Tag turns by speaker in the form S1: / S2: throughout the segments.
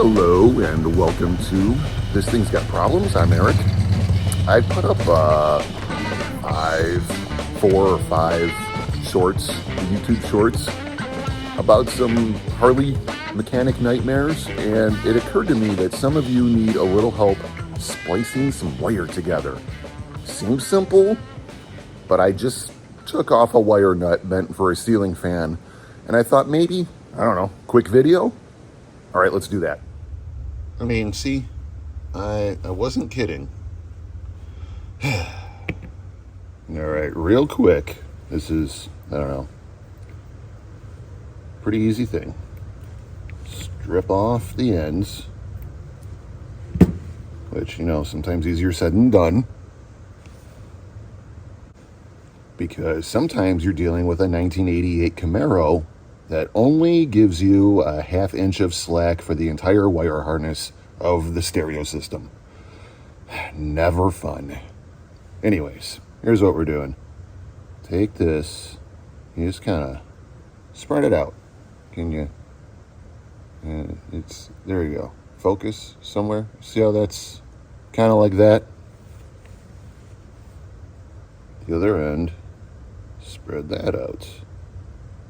S1: Hello and welcome to This Thing's Got Problems. I'm Eric. I put up 4 or 5 shorts, YouTube shorts, about some Harley mechanic nightmares, and it occurred to me that some of you need a little help splicing some wire together. Seems simple, but I just took off a wire nut meant for a ceiling fan, and I thought maybe, I don't know, quick video? All right, let's do that. I mean, see, I wasn't kidding. All right, real quick. This is, I don't know, pretty easy thing. Strip off the ends, which, you know, sometimes easier said than done. Because sometimes you're dealing with a 1988 Camaro that only gives you a 1/2 inch of slack for the entire wire harness of the stereo system. Never fun. Anyways, here's what we're doing. Take this, you just kind of spread it out. Can you? There you go. Focus somewhere. See how that's kind of like that? The other end, spread that out.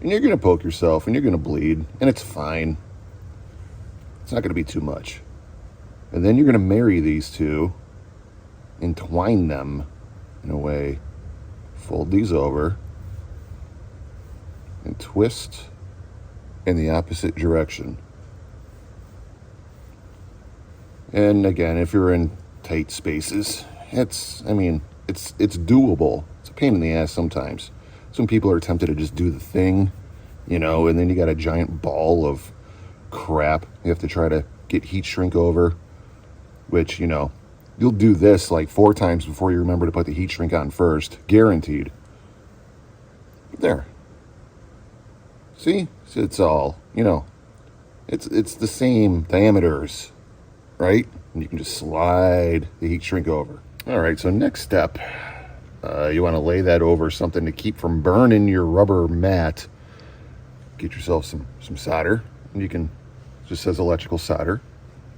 S1: And you're going to poke yourself and you're going to bleed, and it's fine. It's not going to be too much. And then you're going to marry these two, entwine them in a way, fold these over, and twist in the opposite direction. And again, if you're in tight spaces, it's doable. It's a pain in the ass sometimes. Some people are tempted to just do the thing, you know, and then you got a giant ball of crap you have to try to get heat shrink over, which, you know, you'll do this like 4 times before you remember to put the heat shrink on first, guaranteed. There. See? It's all, you know, it's the same diameters, right? And you can just slide the heat shrink over. All right, so next step. You want to lay that over something to keep from burning your rubber mat. Get yourself some solder. And you can, just says electrical solder.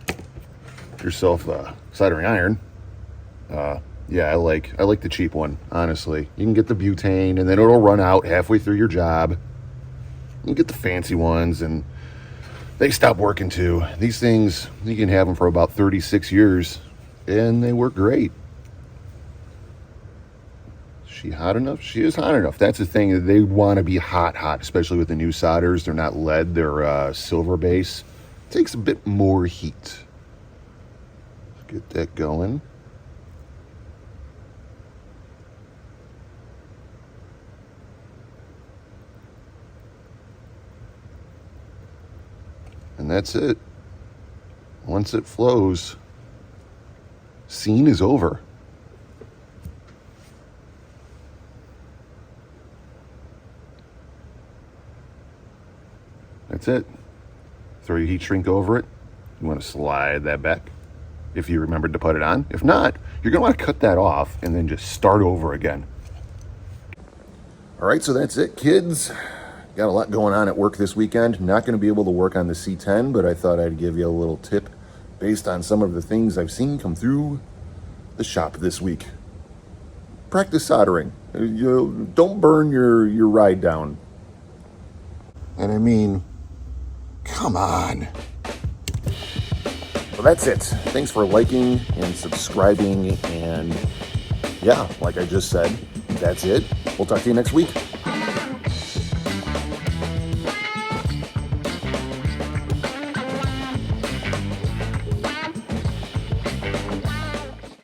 S1: Get yourself a soldering iron. Yeah, I like the cheap one, honestly. You can get the butane, and then it'll run out halfway through your job. You can get the fancy ones, and they stop working too. These things, you can have them for about 36 years, and they work great. She hot enough? She is hot enough. That's the thing. They want to be hot, especially with the new solders. They're not lead. They're silver base. It takes a bit more heat. Let's get that going. And that's it. Once it flows, scene is over. That's it. Throw your heat shrink over it. You want to slide that back if you remembered to put it on. If not, you're going to want to cut that off and then just start over again. All right, so that's it, kids. Got a lot going on at work this weekend. Not going to be able to work on the C10, but I thought I'd give you a little tip based on some of the things I've seen come through the shop this week. Practice soldering. Don't burn your ride down. And I mean, come on. Well, that's it. Thanks for liking and subscribing. And yeah, like I just said, that's it. We'll talk to you next week.